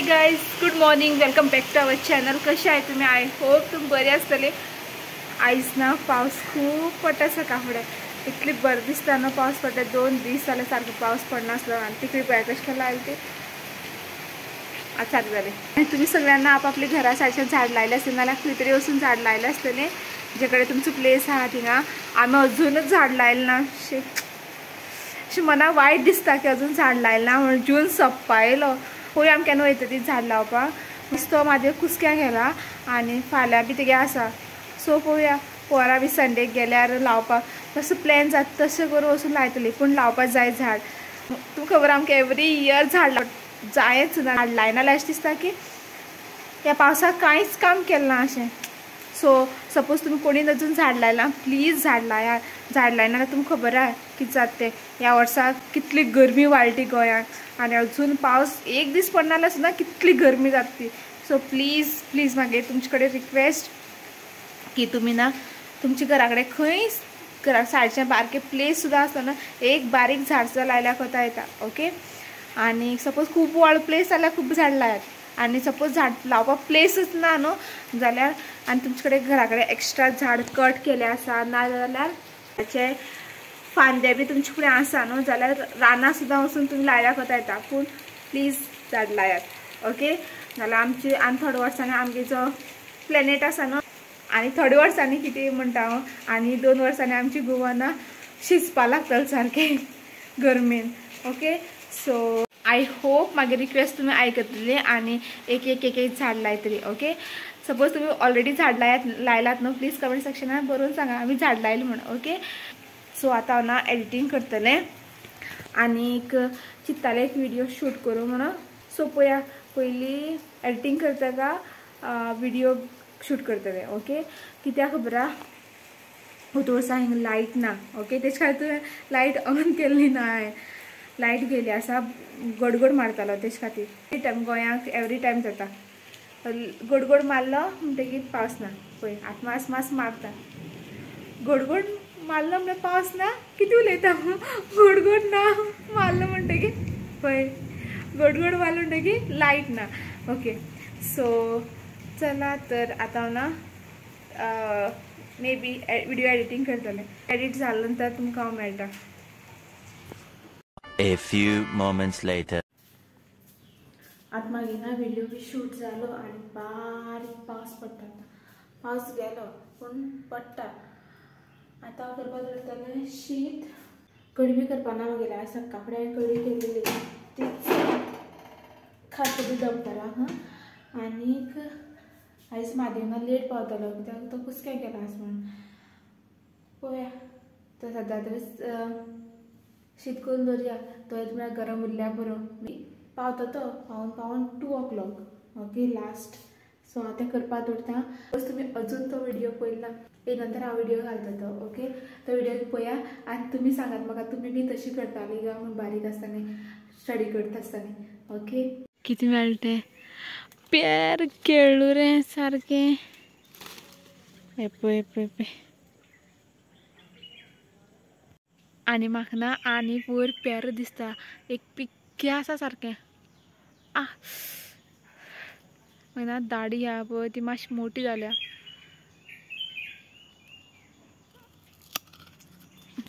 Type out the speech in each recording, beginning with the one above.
Guys good morning welcome back to our channel. कशे आहे तुम्ही? आय होप तुम्ही बरे असतले. आयज ना पाऊस खूप पडटा सकाळ इतली बरं दिसता ना पाऊस पडटा. 2 दीस जाले सारखं पाऊस पडनासलो आणि तिकडे पळय कशें केला ते आज चालू झाले. आणि तुम्ही सगळ्यांना आपापली घरा साईडच्यान झाड लायले असते नाल्यार खंय तरी वचून झाड लायले असतले जेकडे तुमचो प्लेस आहा थिंगा. आमी अजूनच झाड लायले ना. अशें मनाक वायट दिसता की अजून झाड लायले ना म्हणून. जून सोंपपायलो पळय आमी केन्ना वयता ती झाड लावपाक. तो म्हाजे कुसक्या गेला आणि फाल्यां बी तेगे आसा. सो पळोवया पोरा बी संडेक गेल्यार लावपाक तसो प्लॅन जाता तशें करून वचून लायतली. पूण लावपाक जाय झाड. तुमकां खबर आमकां एवरी इयर झाड जायच ना. झाड लायना जाल्यार अशें दिसता की ह्या पावसाक कांयच काम केलें ना अशें. सो सपोज तुम्ही कोणी अजून झाड लायलां प्लीज झाड लाया. झाड लायना जाल्यार तुमकां खबर आहा कितें जाता तें. ह्या वर्साक कितली गरमी वाडटी गोंयांत आनी अजून पावस एक दीस पडना जाल्यार सुद्दां कितली गरमी जाता ती. सो प्लीज प्लीज म्हागे तुमचे कडेन रिक्वेस्ट की तुमी ना तुमच्या घरा कडेन खंय घरा सायडच्यान बारके प्लेस सुद्दां आसता ना एक बारीक झाड सुद्दां लायल्यार कोता येता. ओके. आनी सपोज खूब व्हड प्लेस जाल्यार खूब झाड लायात. आनी सपोज झाड लावपाक प्लेसच ना न्हू जाल्यार आनी तुमचे कडेन घरा कडेन एक्स्ट्रा झाड कट केले आसा ना जाल्यार ताचे फांदे बी तुमचे कडेन आसा न्हू जाल्यार रानां सुद्दां वचून तुमी लायल्यार कोता येता. पूण प्लीज झाड लायात. ओके. नाल्यार आमची आनी थोड्या वर्सांनी आमगे जो प्लॅनेट आसा न्हू आनी थोड्या वर्सांनी कितें म्हणटा हांव आनी 2 वर्सांनी आमची गोवा ना शिजपा लागतले सारकें government. Okay. So I hope म्हागे रिक्वेस्ट तुमी आयकतली आनी एक झाड लायतली. ओके. सपोज तुमी ऑलरेडी झाड लायलात न्हू प्लीज कमेंट सेक्शनान बरोवन सांगा आमी झाड लायले म्हणून. ओके. सो आतां हांव ना एडिटींग करतलें आनीक चित्तालें एक व्हिडिओ शूट करूं म्हणून. सो पळया पयलीं एडिटींग करता व्हिडिओ शूट करतलें. ओके. कित्याक खबर आहा होतो वर्सा हिंगा लायट ना. ओके. तेज खातीर लायट ऑन केल्ली ना हांवें. लायट गेली आसा गडगड मारतालो तेज खातीर. टायम गोंयांक एवरी टायम जाता गडगड मारलो म्हणटकीर पावस ना. पळय आतां मास मास मारता गडगड मारलो म्हणल्यार पावस ना. कितें उलयता गडगड ना मारलो म्हणटकीर पळय गडगड मारलो म्हणटकीर लायट ना. ओके. सो चला तर आतां हांव ना मे बी व्हिडिओ एडिटींग करतलें. एडिट जालें नंतर तुमकां हांव मेळटा. A few moments later. आतां मागीर ना व्हिडिओ बी शूट जालो आनी बारीक पावस पडटा. पावस गेलो पूण पडटा. आतां हांव करपाक धरतलें शीत. कडी बी करपा ना म्हगेलें. आयज सकाळ फुडें हांवें कडी केल्ली तीच खात बी दमताला. आनीक आयज म्हादेवना लेट पावतलो कित्याक तो कुसक्याक गेला आस म्हणून. पळोवया तो सद्या तरी शीत करून दवरया. तो येता म्हळ्यार गरम उरल्या पुरो. पावता तो पावून 2 o'clock. Okay last. सो हांव तें करपाक दवरता. बस तुमी अजून तो व्हिडिओ पळयला ते नंतर हांव व्हिडिओ घालता तो. ओके. तो व्हिडिओ पळया आनी तुमी सांगात म्हाका तुमी बी तशी करताली काय म्हूण बारीक आसतना स्टडी करता आसतना. ओके. कितें मेळटा पेर केळ्ळू रे सारकें. हे पळय पळय पळय आनी म्हाका ना आनी वयर पेर दिसता. एक पिक्के आसा सारकें. ना दाडी आहा पळय ती मातशी मोठी जाल्या.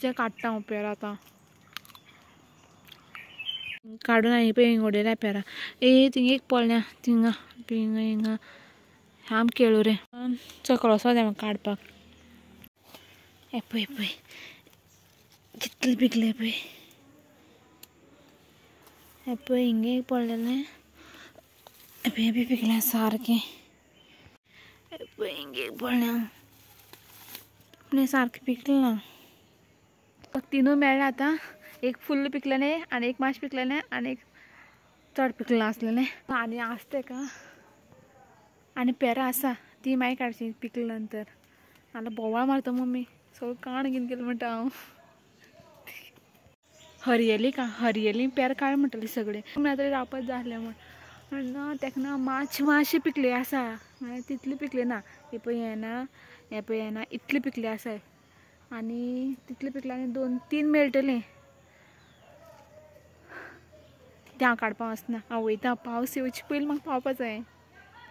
तें काडटा हांव पेर आतां काडून आनी पळय हिंगा उडयल्या पेरां. थिंगा एक पडल्या थिंगा हिंगा हिंगा आम केळू रे चकळोसो जाय म्हाका काडपाक. हे पळय पळय कितले पिकले पळय. हे पळय हिंगा एक पडलेलें. हे बी पिकलें सारकें. हे पळय हिंगा एक पडलें पूण हें सारकें पिकलें ना. तीनूय मेळ्ळे आतां. एक फुल्ल पिकलेलें आनी एक मातशें पिकलेलें आनी एक चड पिकलें नासलेलें. आनी आसा तेका आनी पेरां आसा ती मागीर काडची पिकले नंतर. नाल्यार बोवाळ मारता मम्मी सगळें काण घेवन गेलें म्हणटा हांव. हरयेली पेर काड म्हणटली सगळे म्हळ्यार तरी रावपाक जाय आसलें म्हण ना तेका ना मातशें पिकले आसा म्हळ्यार तितली पिकले ना. हे पळय हें ना हे पळय हें ना इतली पिकले आसाय आनी तितले पिकले आनी 2-3 मेळटलीं. कित्याक हांव काडपा वचना हांव वयता पावस येवचे पयलीं म्हाका पावपा जाय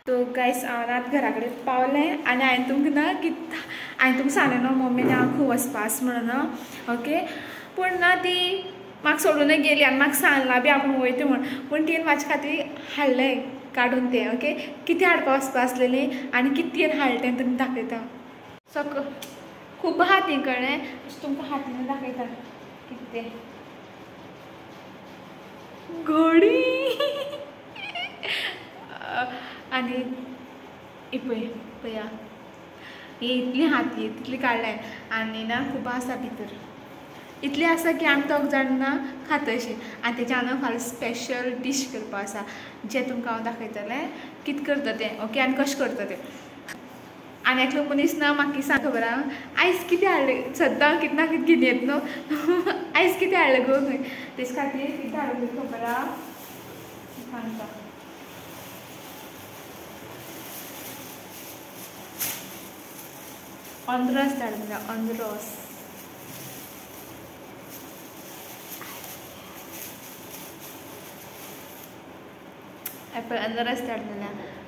सो गायस हांव आतां घरा कडेन पावलें आनी हांवें तुमकां ना कितें हांवें तुमकां सांगलें न्हू मम्मीन हांव खंय वचपा आसा म्हणून ओके पूण ना ती म्हाका सोडूनच गेली आनी म्हाका सांगलां बी आपूण वयता म्हूण पूण तिणें म्हाजे खातीर हाडलें काडून तें ओके कितें हाडपा वचपा आसलेलें आनी कितें हाडलें तें तुमकां दाखयता सो खूब आहा ती कळ्ळें तुमकां हातीन दाखयता कितें तें घडी आनी ही पळया ही इतली हाती तितली काडल्याय आनी ना खूब आसा भितर इतली आसा की आमी दोग जाण ना खातशी आनी तेच्या हांव फाल्यां स्पेशल डीश करपा आसा जें तुमकां हांव दाखयतलें कितें करता तें ओके आनी कशें करता तें आनी एकलो मनीस ना म्हाका सांग खबर आहा आयज कितें हाडलें सद्दां कितें ना कितें घेवन येता न्हू आयज कितें हाडलें गो खंय तेच खातीर कितें हाडलें खबर आहा सांगता अनरस धाडलें अनरस एपल अनरस धाडलें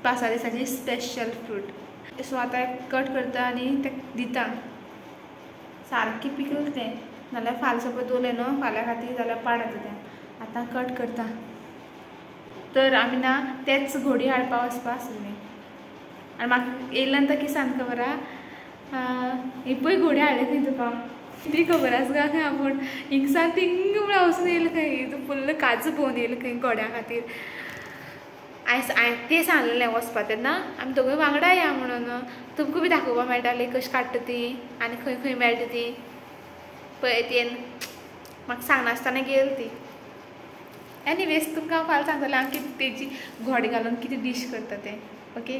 पावसा दिसांनी स्पेशल फ्रूट सो आतां कट करता आनी तें दिता सारकें पिकल तें नाल्यार फाल्यां सपोज दवरलें न्हू फाल्यां खातीर जाल्यार पाड येता तें आतां कट करता तर आमी ना तेच घोडी हाडपा वचपा आसलेलीं आनी म्हाका येयल्या नंतर कितें सांग खबर आहा ही पळय घोडी हाडली खंय तुका ती खबर आसा काय खंय आपूण हिंगसा थिंग म्हळ्यार वचून येयलें खंय फुल्ल काजू भोंवन येयलें खंय घोड्या खातीर हांवें तें सांगलेलें वचपा तेन्ना आमी दोगूय वांगडा या म्हणून तुमकां बी दाखोवपा मेळटाली कशी काडटा ती आनी खंय खंय मेळटा ती पळय तें म्हाका सांगनासतना गेली ती एनीवेज तुमकां हांव फाल्यां सांगतलें हांव कितें तेजी घोडे घालून कितें डीश करता तें ओके